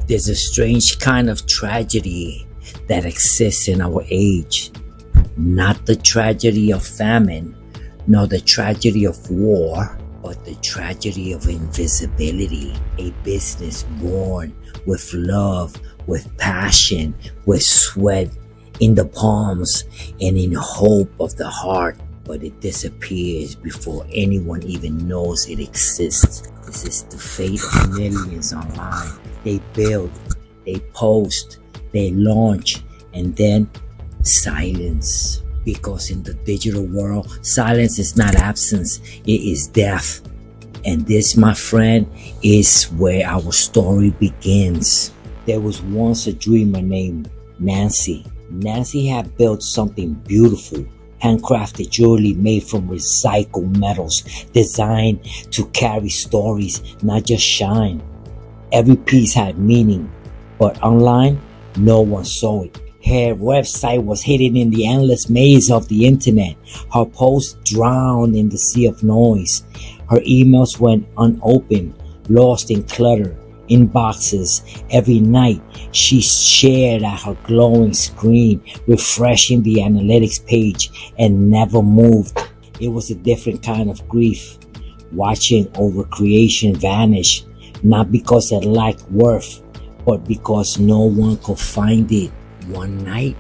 There's a strange kind of tragedy that exists in our age. Not the tragedy of famine, nor the tragedy of war, but the tragedy of invisibility. A business born with love, with passion, with sweat in the palms, and in hope of the heart, but it disappears before anyone even knows it exists. This is the fate of millions online. They build, they post, they launch, and then silence. Because in the digital world, silence is not absence, it is death. And this, my friend, is where our story begins. There was once a dreamer named Nancy. Nancy had built something beautiful, handcrafted jewelry made from recycled metals, designed to carry stories, not just shine. Every piece had meaning, but online, no one saw it. Her website was hidden in the endless maze of the internet. Her posts drowned in the sea of noise. Her emails went unopened, lost in clutter, inboxes. Every night, she stared at her glowing screen, refreshing the analytics page, and never moved. It was a different kind of grief, watching overcreation vanish, not because it lacked worth, but because no one could find it. One night,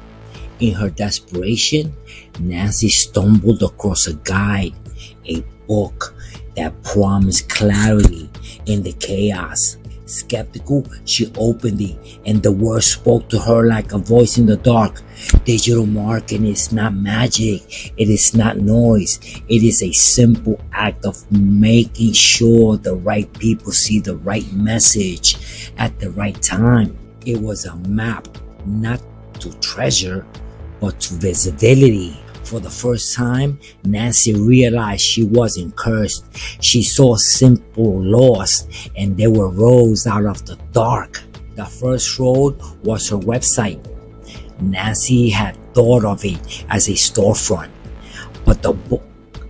in her desperation, Nancy stumbled across a guide, a book that promised clarity in the chaos. Skeptical, she opened it, and the words spoke to her like a voice in the dark. Digital marketing is not magic. It is not noise. It is a simple act of making sure the right people see the right message at the right time. It was a map, not to treasure, but to visibility. For the first time, Nancy realized she wasn't cursed. She saw simple laws, and they were roads out of the dark. The first road was her website. Nancy had thought of it as a storefront, but the book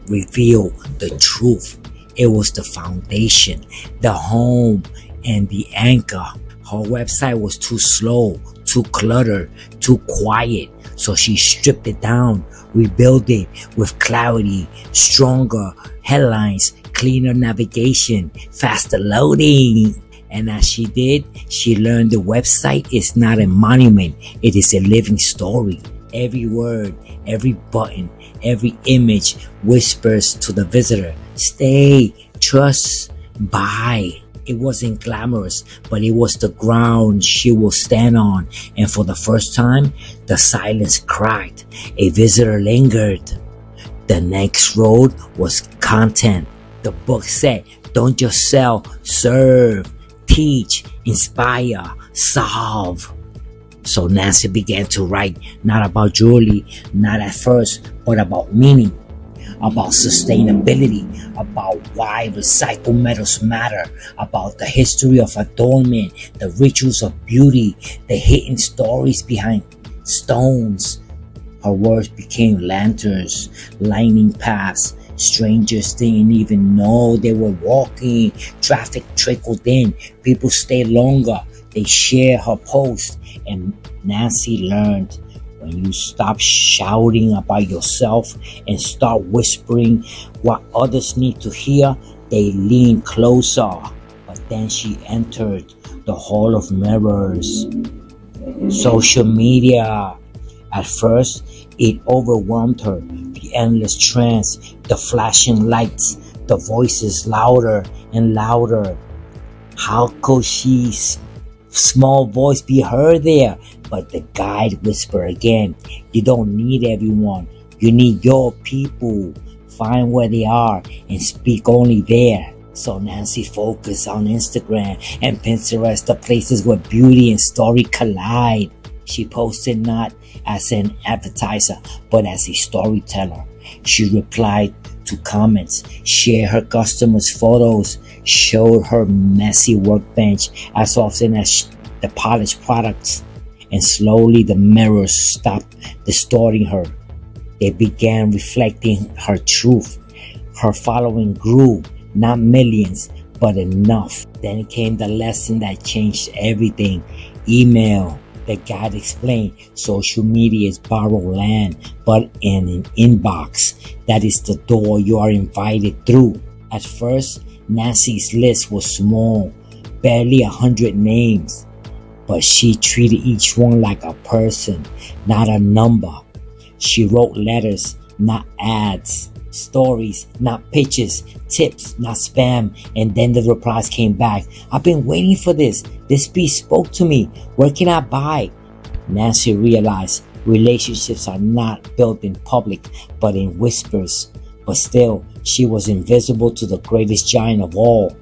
revealed the truth. It was the foundation, the home, and the anchor. Her website was too slow, too cluttered, too quiet, so she stripped it down, rebuilt it with clarity, stronger headlines, cleaner navigation, faster loading. And as she did, she learned the website is not a monument, it is a living story. Every word, every button, every image whispers to the visitor, stay, trust, buy. It wasn't glamorous, but it was the ground she will stand on. And for the first time, the silence cracked. A visitor lingered. The next road was content. The book said, don't just sell, serve, teach, inspire, solve. So Nancy began to write, not about jewelry, not at first, but about meaning, about sustainability, about why recycled metals matter, about the history of adornment, the rituals of beauty, the hidden stories behind stones. Her words became lanterns, lighting paths. Strangers didn't even know they were walking. Traffic trickled in. People stayed longer. They shared her post. And Nancy learned, when you stop shouting about yourself and start whispering what others need to hear, they lean closer. But then she entered the hall of mirrors. Social media. At first, it overwhelmed her. The endless trends, the flashing lights, the voices louder and louder. How could she small voice be heard there? But the guide whispered again, you don't need everyone. You need your people. Find where they are and speak only there. So Nancy focused on Instagram and Pinterest, the places where beauty and story collide. She posted not as an advertiser, but as a storyteller. She replied to comments, shared her customers' photos, showed her messy workbench as often as the polished products. And slowly the mirrors stopped distorting her. They began reflecting her truth. Her following grew, not millions, but enough. Then came the lesson that changed everything. Email. The guide explained social media is borrowed land, but in an inbox, that is the door you are invited through. At first, Nancy's list was small, barely 100 names, but she treated each one like a person, not a number. She wrote letters, not ads, stories, not pitches, tips, not spam, and then the replies came back. I've been waiting for this. This piece spoke to me. Where can I buy? Nancy realized relationships are not built in public, but in whispers. But still, she was invisible to the greatest giant of all.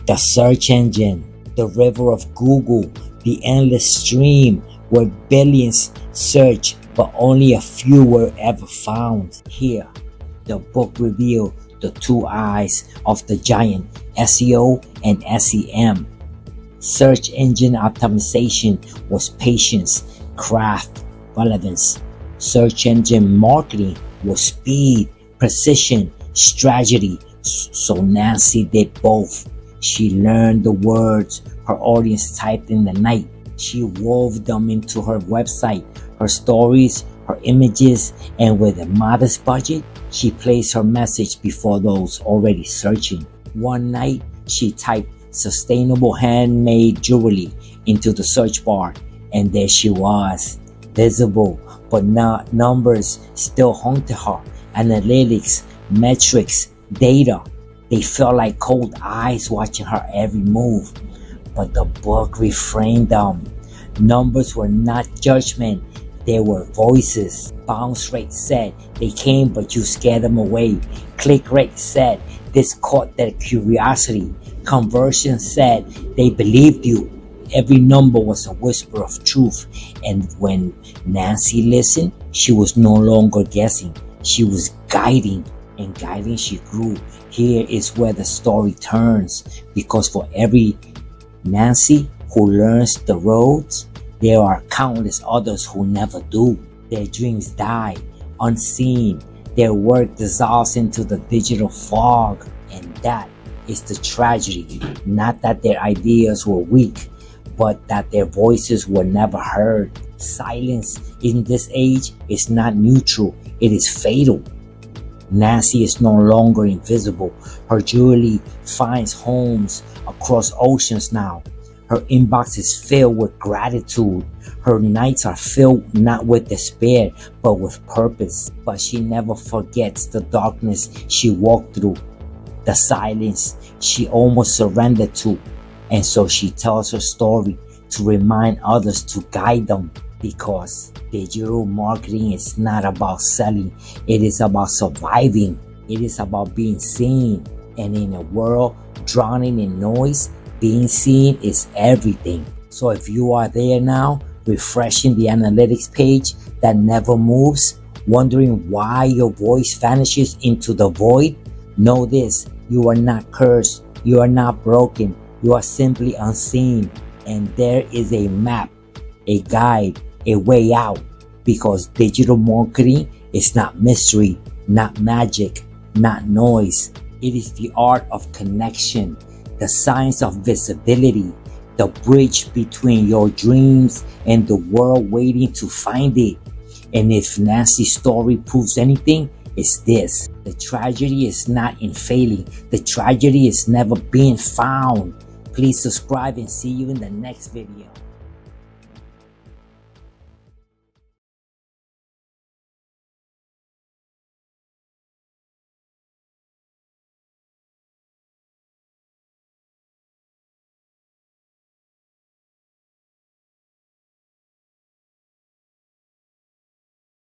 The search engine, the river of Google, the endless stream where billions search, but only a few were ever found. Here, the book revealed the two eyes of the giant, SEO and SEM. Search engine optimization was patience, craft, relevance. Search engine marketing was speed, precision, strategy. So Nancy did both. She learned the words her audience typed in the night. She wove them into her website, her stories, her images, and with a modest budget, she placed her message before those already searching. One night, she typed sustainable handmade jewelry into the search bar, and there she was, visible, but not numbers still haunted her. Analytics, metrics, data, they felt like cold eyes watching her every move. But the book reframed them. Numbers were not judgment, they were voices. Bounce rate said they came but you scared them away. Click rate said this caught their curiosity. Conversion said they believed you. Every number was a whisper of truth. And when Nancy listened, she was no longer guessing. She was guiding, and guiding she grew. Here is where the story turns, because for every Nancy who learns the roads, there are countless others who never do. Their dreams die unseen. Their work dissolves into the digital fog. And that is the tragedy. Not that their ideas were weak, but that their voices were never heard. Silence in this age is not neutral, it is fatal. Nancy is no longer invisible. Her jewelry finds homes across oceans now. Her inbox is filled with gratitude. Her nights are filled not with despair, but with purpose. But she never forgets the darkness she walked through, the silence she almost surrendered to. And so she tells her story to remind others to guide them, because digital marketing is not about selling, it is about surviving. It is about being seen. And in a world drowning in noise, being seen is everything. So if you are there now, refreshing the analytics page that never moves, wondering why your voice vanishes into the void, know this: you are not cursed, you are not broken, you are simply unseen. And there is a map, a guide, a way out, because digital marketing is not mystery, not magic, not noise. It is the art of connection, the science of visibility, the bridge between your dreams and the world waiting to find it. And if Nancy's story proves anything, it's this: the tragedy is not in failing, the tragedy is never being found. Please subscribe and see you in the next video.